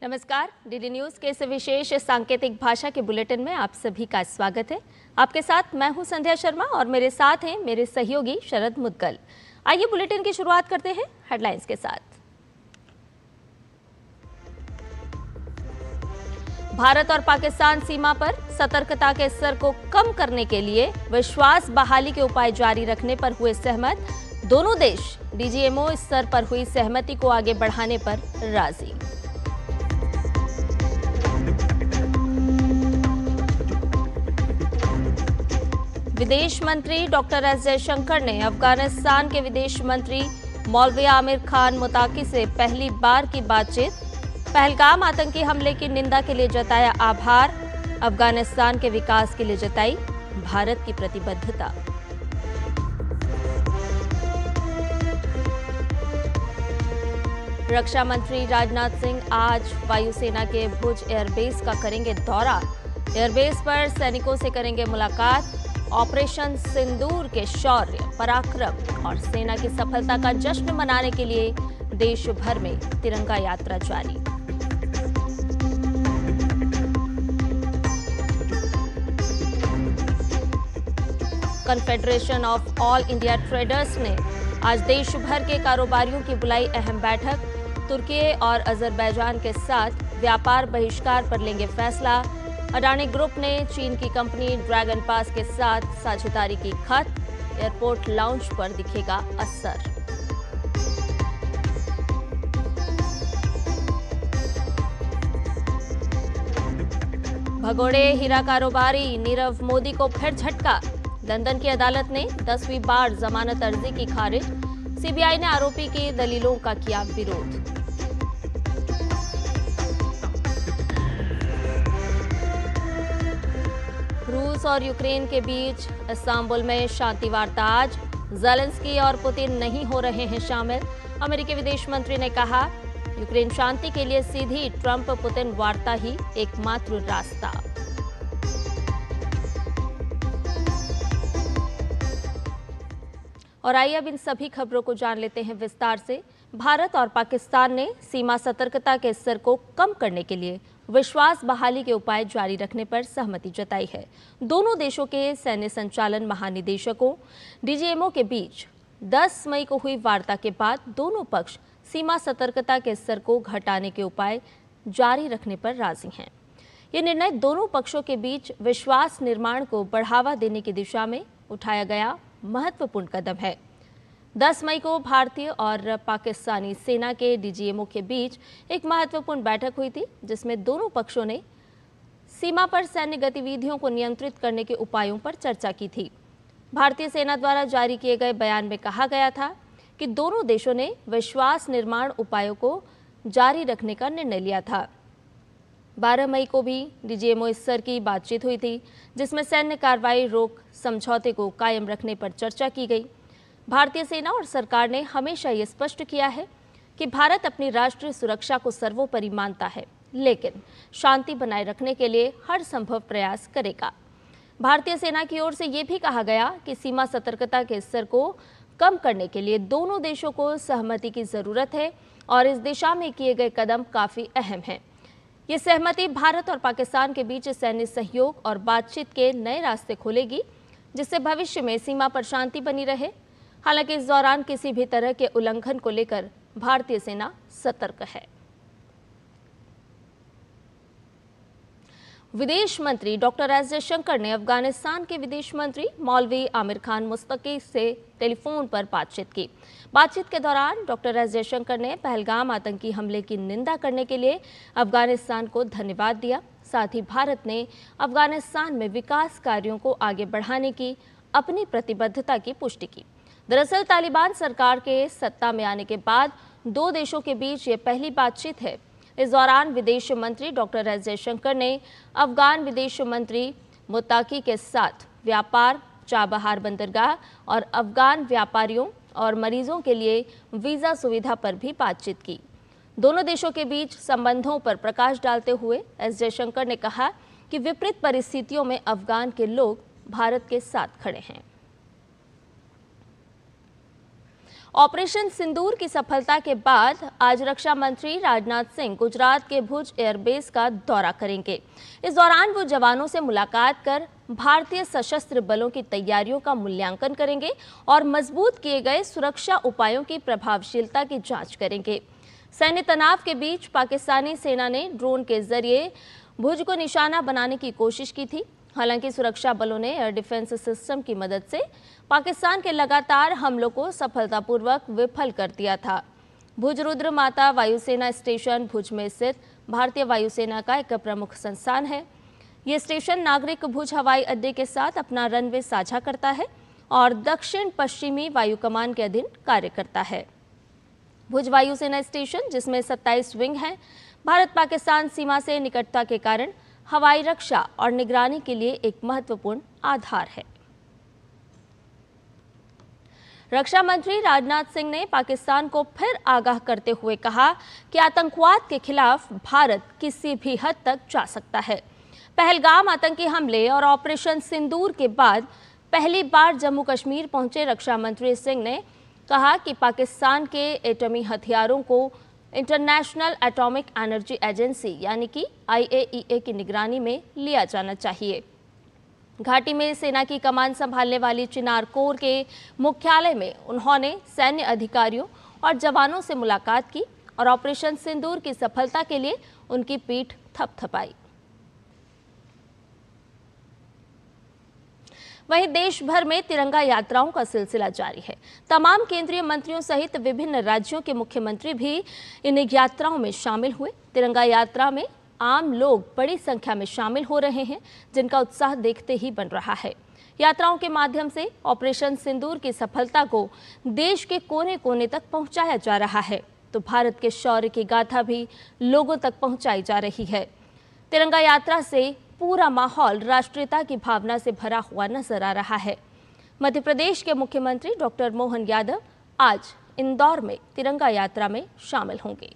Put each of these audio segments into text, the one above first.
नमस्कार, DD news के इस विशेष सांकेतिक भाषा के बुलेटिन में आप सभी का स्वागत है। आपके साथ मैं हूं संध्या शर्मा और मेरे साथ हैं मेरे सहयोगी शरद मुद्गल। आइए बुलेटिन की शुरुआत करते हैं हेडलाइंस के साथ। भारत और पाकिस्तान सीमा पर सतर्कता के स्तर को कम करने के लिए विश्वास बहाली के उपाय जारी रखने पर हुए सहमत। दोनों देश डीजीएमओ स्तर पर हुई सहमति को आगे बढ़ाने पर राजी। विदेश मंत्री डॉक्टर एस जयशंकर ने अफगानिस्तान के विदेश मंत्री मौलवी आमिर खान मुताकी से पहली बार की बातचीत। पहलगाम आतंकी हमले की निंदा के लिए जताया आभार। अफगानिस्तान के विकास के लिए जताई भारत की प्रतिबद्धता। रक्षा मंत्री राजनाथ सिंह आज वायुसेना के भुज एयरबेस का करेंगे दौरा। एयरबेस पर सैनिकों से करेंगे मुलाकात। ऑपरेशन सिंदूर के शौर्य, पराक्रम और सेना की सफलता का जश्न मनाने के लिए देश भर में तिरंगा यात्रा जारी। Confederation of all India traders ने आज देश भर के कारोबारियों की बुलाई अहम बैठक। तुर्की और अजरबैजान के साथ व्यापार बहिष्कार पर लेंगे फैसला। अडानी ग्रुप ने चीन की कंपनी ड्रैगन पास के साथ साझेदारी की खत। एयरपोर्ट लाउंज पर दिखेगा असर। भगोड़े हीरा कारोबारी नीरव मोदी को फिर झटका। लंदन की अदालत ने 10वीं बार जमानत अर्जी की खारिज। सीबीआई ने आरोपी की दलीलों का किया विरोध। रूस और यूक्रेन के बीच इस्तांबुल में शांति वार्ता आज। ज़ेलेंस्की और पुतिन नहीं हो रहे हैं शामिल। अमेरिकी विदेश मंत्री ने कहा, यूक्रेन शांति के लिए सीधी ट्रंप पुतिन वार्ता ही एकमात्र रास्ता। और आइए अब इन सभी खबरों को जान लेते हैं विस्तार से। भारत और पाकिस्तान ने सीमा सतर्कता के स्तर को कम करने के लिए विश्वास बहाली के उपाय जारी रखने पर सहमति जताई है। दोनों देशों के सैन्य संचालन महानिदेशकों डीजीएमओ के बीच 10 मई को हुई वार्ता के बाद दोनों पक्ष सीमा सतर्कता के स्तर को घटाने के उपाय जारी रखने पर राजी हैं। ये निर्णय दोनों पक्षों के बीच विश्वास निर्माण को बढ़ावा देने की दिशा में उठाया गया महत्वपूर्ण कदम है। 10 मई को भारतीय और पाकिस्तानी सेना के डीजीएमओ के बीच एक महत्वपूर्ण बैठक हुई थी, जिसमें दोनों पक्षों ने सीमा पर सैन्य गतिविधियों को नियंत्रित करने के उपायों पर चर्चा की थी। भारतीय सेना द्वारा जारी किए गए बयान में कहा गया था कि दोनों देशों ने विश्वास निर्माण उपायों को जारी रखने का निर्णय लिया था। 12 मई को भी डीजीएमओ स्तर की बातचीत हुई थी, जिसमें सैन्य कार्रवाई रोक समझौते को कायम रखने पर चर्चा की गई। भारतीय सेना और सरकार ने हमेशा ये स्पष्ट किया है कि भारत अपनी राष्ट्रीय सुरक्षा को सर्वोपरि मानता है, लेकिन शांति बनाए रखने के लिए हर संभव प्रयास करेगा। भारतीय सेना की ओर से ये भी कहा गया कि सीमा सतर्कता के स्तर को कम करने के लिए दोनों देशों को सहमति की जरूरत है और इस दिशा में किए गए कदम काफी अहम हैं। ये सहमति भारत और पाकिस्तान के बीच सैन्य सहयोग और बातचीत के नए रास्ते खोलेगी, जिससे भविष्य में सीमा पर शांति बनी रहे। हालांकि इस दौरान किसी भी तरह के उल्लंघन को लेकर भारतीय सेना सतर्क है। विदेश मंत्री डॉक्टर एस जयशंकर ने अफगानिस्तान के विदेश मंत्री मौलवी आमिर खान मुस्तकी से टेलीफोन पर बातचीत की। बातचीत के दौरान डॉक्टर एस जयशंकर ने पहलगाम आतंकी हमले की निंदा करने के लिए अफगानिस्तान को धन्यवाद दिया। साथ ही भारत ने अफगानिस्तान में विकास कार्यों को आगे बढ़ाने की अपनी प्रतिबद्धता की पुष्टि की। दरअसल तालिबान सरकार के सत्ता में आने के बाद दो देशों के बीच ये पहली बातचीत है। इस दौरान विदेश मंत्री डॉक्टर एस जयशंकर ने अफगान विदेश मंत्री मुत्ताकी के साथ व्यापार, चाबहार बंदरगाह और अफगान व्यापारियों और मरीजों के लिए वीजा सुविधा पर भी बातचीत की। दोनों देशों के बीच संबंधों पर प्रकाश डालते हुए एस जयशंकर ने कहा कि विपरीत परिस्थितियों में अफगान के लोग भारत के साथ खड़े हैं। ऑपरेशन सिंदूर की सफलता के बाद आज रक्षा मंत्री राजनाथ सिंह गुजरात के भुज एयरबेस का दौरा करेंगे। इस दौरान वो जवानों से मुलाकात कर भारतीय सशस्त्र बलों की तैयारियों का मूल्यांकन करेंगे और मजबूत किए गए सुरक्षा उपायों की प्रभावशीलता की जांच करेंगे। सैन्य तनाव के बीच पाकिस्तानी सेना ने ड्रोन के जरिए भुज को निशाना बनाने की कोशिश की थी। हालांकि सुरक्षा बलों ने एयर डिफेंस सिस्टम की मदद से पाकिस्तान के लगातार हमलों को सफलतापूर्वक विफल कर दिया था। भुज रुद्र माता वायुसेना स्टेशन भुज में स्थित भारतीय वायुसेना का एक प्रमुख संस्थान है। ये स्टेशन नागरिक भुज हवाई अड्डे के साथ अपना रनवे साझा करता है और दक्षिण पश्चिमी वायु कमान के अधीन कार्य करता है। भुज वायुसेना स्टेशन, जिसमें 27 विंग हैं, भारत पाकिस्तान सीमा से निकटता के कारण हवाई रक्षा और निगरानी के लिए एक महत्वपूर्ण आधार है। रक्षा मंत्री राजनाथ सिंह ने पाकिस्तान को फिर आगाह करते हुए कहा कि आतंकवाद के खिलाफ भारत किसी भी हद तक जा सकता है। पहलगाम आतंकी हमले और ऑपरेशन सिंदूर के बाद पहली बार जम्मू कश्मीर पहुंचे रक्षा मंत्री सिंह ने कहा कि पाकिस्तान के एटमी हथियारों को इंटरनेशनल एटॉमिक एनर्जी एजेंसी यानी कि IAEA की निगरानी में लिया जाना चाहिए। घाटी में सेना की कमान संभालने वाली चिनार कोर के मुख्यालय में उन्होंने सैन्य अधिकारियों और जवानों से मुलाकात की और ऑपरेशन सिंदूर की सफलता के लिए उनकी पीठ थपथपाई। वहीं देश भर में तिरंगा यात्राओं का सिलसिला जारी है। तमाम केंद्रीय मंत्रियों सहित विभिन्न राज्यों के मुख्यमंत्री भी इन यात्राओं में शामिल हुए। तिरंगा यात्रा में आम लोग बड़ी संख्या में शामिल हो रहे हैं, जिनका उत्साह देखते ही बन रहा है। यात्राओं के माध्यम से ऑपरेशन सिंदूर की सफलता को देश के कोने कोने तक पहुंचाया जा रहा है, तो भारत के शौर्य की गाथा भी लोगों तक पहुंचाई जा रही है। तिरंगा यात्रा से पूरा माहौल राष्ट्रीयता की भावना से भरा हुआ नजर आ रहा है। मध्य प्रदेश के मुख्यमंत्री डॉक्टर मोहन यादव आज इंदौर में तिरंगा यात्रा में शामिल होंगे।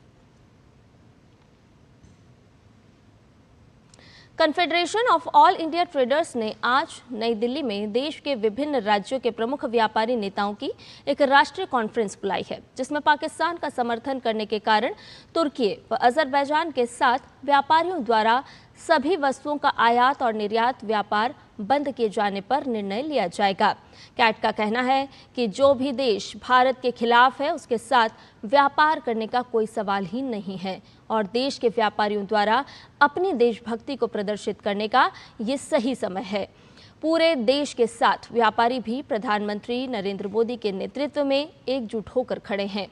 Confederation of all India traders ने आज नई दिल्ली में देश के विभिन्न राज्यों के प्रमुख व्यापारी नेताओं की एक राष्ट्रीय कॉन्फ्रेंस बुलाई है, जिसमें पाकिस्तान का समर्थन करने के कारण तुर्की व अजरबैजान के साथ व्यापारियों द्वारा सभी वस्तुओं का आयात और निर्यात व्यापार बंद किए जाने पर निर्णय लिया जाएगा। कैट का कहना है कि जो भी देश भारत के खिलाफ है, उसके साथ व्यापार करने का कोई सवाल ही नहीं है और देश के व्यापारियों द्वारा अपनी देशभक्ति को प्रदर्शित करने का ये सही समय है। पूरे देश के साथ व्यापारी भी प्रधानमंत्री नरेंद्र मोदी के नेतृत्व में एकजुट होकर खड़े हैं।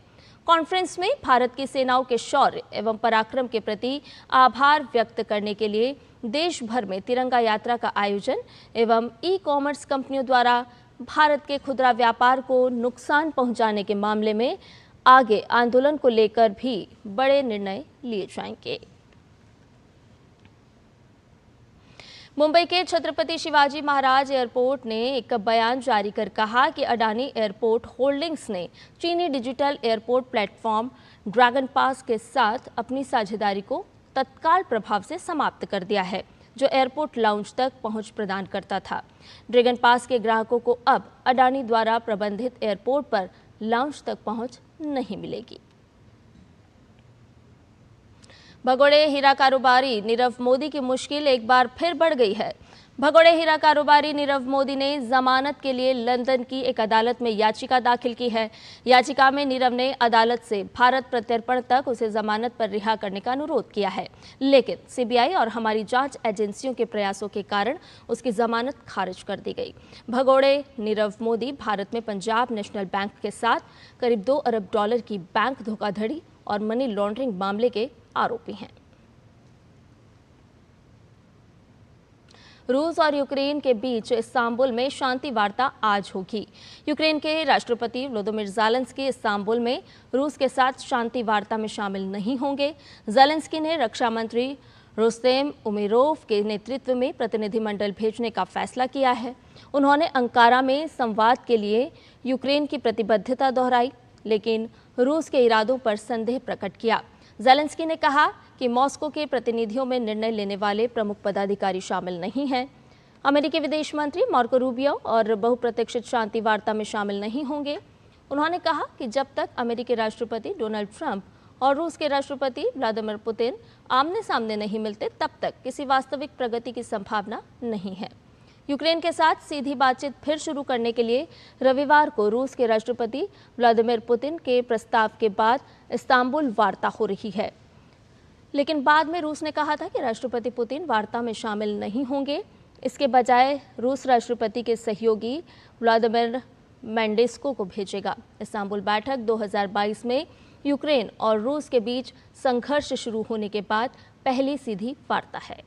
कॉन्फ्रेंस में भारत की सेनाओं के शौर्य एवं पराक्रम के प्रति आभार व्यक्त करने के लिए देश भर में तिरंगा यात्रा का आयोजन एवं ई-कॉमर्स कंपनियों द्वारा भारत के खुदरा व्यापार को नुकसान पहुंचाने के मामले में आगे आंदोलन को लेकर भी बड़े निर्णय लिए जाएंगे। मुंबई के छत्रपति शिवाजी महाराज एयरपोर्ट ने एक बयान जारी कर कहा कि अडानी एयरपोर्ट होल्डिंग्स ने चीनी डिजिटल एयरपोर्ट प्लेटफॉर्म ड्रैगन पास के साथ अपनी साझेदारी को तत्काल प्रभाव से समाप्त कर दिया है, जो एयरपोर्ट लाउंज तक पहुंच प्रदान करता था। ड्रैगन पास के ग्राहकों को अब अडानी द्वारा प्रबंधित एयरपोर्ट पर लाउंज तक पहुंच नहीं मिलेगी। भगोड़े हीरा कारोबारी नीरव मोदी की मुश्किल एक बार फिर बढ़ गई है। भगोड़े हीरा कारोबारी नीरव मोदी ने जमानत के लिए लंदन की एक अदालत में याचिका दाखिल की है। याचिका में नीरव ने अदालत से भारत प्रत्यर्पण तक उसे जमानत पर रिहा करने का अनुरोध किया है, लेकिन सीबीआई और हमारी जांच एजेंसियों के प्रयासों के कारण उसकी जमानत खारिज कर दी गई। भगोड़े नीरव मोदी भारत में पंजाब नेशनल बैंक के साथ करीब 2 अरब डॉलर की बैंक धोखाधड़ी और मनी लॉन्ड्रिंग मामले के आरोपी हैं। रूस और यूक्रेन के बीच इस्तांबुल में शांति वार्ता आज होगी। यूक्रेन के राष्ट्रपति व्लादिमीर ज़ेलेंस्की इस्तांबुल में रूस के साथ शांति वार्ता में शामिल नहीं होंगे। ज़ेलेंस्की ने रक्षा मंत्री रुस्तेम उमेरोव के नेतृत्व में प्रतिनिधिमंडल भेजने का फैसला किया है। उन्होंने अंकारा में संवाद के लिए यूक्रेन की प्रतिबद्धता दोहराई, लेकिन रूस के इरादों पर संदेह प्रकट किया। ज़ेलेंस्की ने कहा कि मॉस्को के प्रतिनिधियों में निर्णय लेने वाले प्रमुख पदाधिकारी शामिल नहीं हैं। अमेरिकी विदेश मंत्री मार्को रूबियो और बहुप्रतीक्षित शांति वार्ता में शामिल नहीं होंगे। उन्होंने कहा कि जब तक अमेरिकी राष्ट्रपति डोनाल्ड ट्रंप और रूस के राष्ट्रपति व्लादिमीर पुतिन आमने सामने नहीं मिलते, तब तक किसी वास्तविक प्रगति की संभावना नहीं है। यूक्रेन के साथ सीधी बातचीत फिर शुरू करने के लिए रविवार को रूस के राष्ट्रपति व्लादिमीर पुतिन के प्रस्ताव के बाद इस्तांबुल वार्ता हो रही है, लेकिन बाद में रूस ने कहा था कि राष्ट्रपति पुतिन वार्ता में शामिल नहीं होंगे। इसके बजाय रूस राष्ट्रपति के सहयोगी व्लादिमीर मेंडेस्को को भेजेगा। इस्तांबुल बैठक 2022 में यूक्रेन और रूस के बीच संघर्ष शुरू होने के बाद पहली सीधी वार्ता है।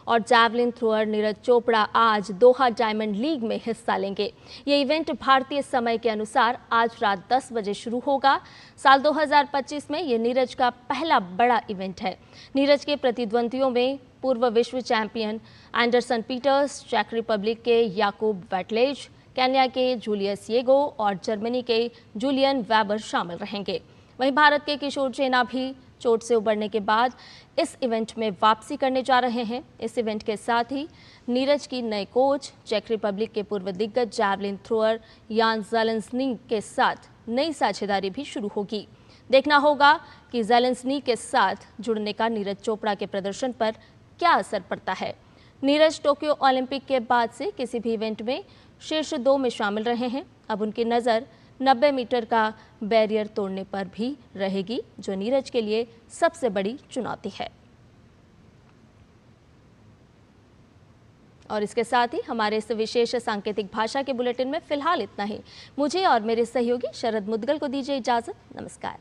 और जैवलिन थ्रोअर नीरज चोपड़ा आज दोहा डायमंड लीग में हिस्सा लेंगे। ये इवेंट भारतीय समय के अनुसार आज रात 10 बजे शुरू होगा। साल 2025 में ये नीरज का पहला बड़ा इवेंट है। नीरज के प्रतिद्वंदियों में पूर्व विश्व चैंपियन एंडरसन पीटर्स, चेक रिपब्लिक के याकूब वेटलेज, केन्या के जूलियस येगो और जर्मनी के जूलियन वेबर शामिल रहेंगे। वहीं भारत के किशोर जेना भी चोट से उबरने के बाद इस इवेंट में वापसी करने जा रहे हैं। इस इवेंट के साथ ही नीरज की नए कोच चेक रिपब्लिक के पूर्व दिग्गज जैवलिन थ्रोअर यान ज़ेलेंस्की के साथ नई साझेदारी भी शुरू होगी। देखना होगा कि ज़ेलेंस्की के साथ जुड़ने का नीरज चोपड़ा के प्रदर्शन पर क्या असर पड़ता है। नीरज टोक्यो ओलंपिक के बाद से किसी भी इवेंट में शीर्ष 2 में शामिल रहे हैं। अब उनकी नज़र 90 मीटर का बैरियर तोड़ने पर भी रहेगी, जो नीरज के लिए सबसे बड़ी चुनौती है। और इसके साथ ही हमारे इस विशेष सांकेतिक भाषा के बुलेटिन में फिलहाल इतना ही। मुझे और मेरे सहयोगी शरद मुदगल को दीजिए इजाजत। नमस्कार।